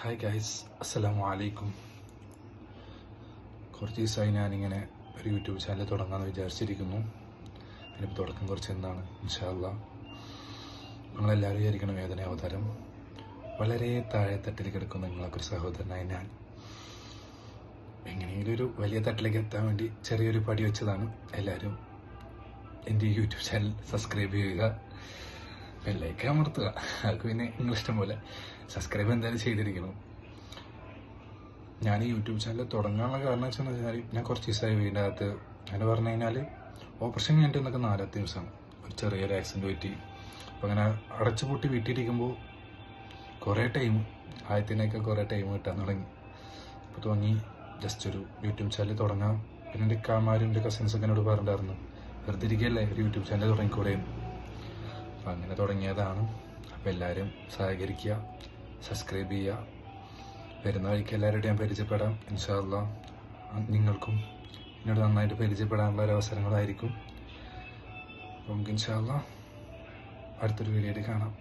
Hi guys, അസ്സലാമു അലൈക്കും. കുറച്ച് ദിവസമായി ഞാനിങ്ങനെ ഒരു യൂട്യൂബ് ചാനൽ തുടങ്ങാമെന്ന് വിചാരിച്ചിരിക്കുന്നു. അതിനിപ്പോൾ തുടക്കം കുറച്ച് എന്താണ് ഇൻഷാ അല്ലാ. നിങ്ങളെല്ലാവരും വിചാരിക്കണം വേദന അവതാരം. വളരെ താഴെത്തട്ടിൽ കിടക്കുന്ന നിങ്ങളൊക്കെ ഒരു സഹോദരനായി ഞാൻ എങ്ങനെയെങ്കിലും ഒരു വലിയ തട്ടിലേക്ക് എത്താൻ വേണ്ടി ചെറിയൊരു പടി വെച്ചതാണ്. എല്ലാവരും എൻ്റെ യൂട്യൂബ് ചാനൽ സബ്സ്ക്രൈബ് ചെയ്യുക, ബെല്ലൈക്കൻ അമർത്തുക. അതൊക്കെ പിന്നെ നിങ്ങളിഷ്ടം പോലെ സബ്സ്ക്രൈബ് എന്തായാലും ചെയ്തിരിക്കണം. ഞാൻ ഈ യൂട്യൂബ് ചാനൽ തുടങ്ങാനുള്ള കാരണം വെച്ചാൽ ഞാൻ കുറച്ച് ദിവസമായി വീടിൻ്റെ അകത്ത് അങ്ങനെ പറഞ്ഞു കഴിഞ്ഞാൽ ഓപ്പറേഷൻ കഴിഞ്ഞിട്ട് എന്നൊക്കെ 4ാമത്തെ ദിവസമാണ് ഒരു ചെറിയൊരു ആക്സിഡൻറ്റ് പറ്റി. അപ്പോൾ അങ്ങനെ അടച്ചുപൂട്ടി വീട്ടിലിരിക്കുമ്പോൾ കുറേ ആദ്യത്തിനൊക്കെ കുറേ ടൈം കിട്ടാൻ തുടങ്ങി. അപ്പോൾ തോന്നി ജസ്റ്റ് ഒരു യൂട്യൂബ് ചാനൽ തുടങ്ങാം. പിന്നെ എൻ്റെ കാമാരും എൻ്റെ കസിൻസൊക്കെ എന്നോട് പറഞ്ഞിട്ടുണ്ടായിരുന്നു, വെറുതെ ഇരിക്കുകയല്ലേ ഒരു യൂട്യൂബ് ചാനൽ തുടങ്ങിക്കൂടെ. അപ്പോൾ അങ്ങനെ തുടങ്ങിയതാണ്. അപ്പോൾ എല്ലാവരും സഹകരിക്കുക, സബ്സ്ക്രൈബ് ചെയ്യുക. വരുന്ന വഴിക്ക് എല്ലാവരുടെയും ഞാൻ പരിചയപ്പെടാം ഇൻഷാ അല്ലാ. നിങ്ങൾക്കും എന്നോട് നന്നായിട്ട് പരിചയപ്പെടാനുള്ള ഒരു അവസരങ്ങളായിരിക്കും. നമുക്ക് ഇൻഷാ അല്ലാ അടുത്തൊരു വീഡിയോയിൽ കാണാം.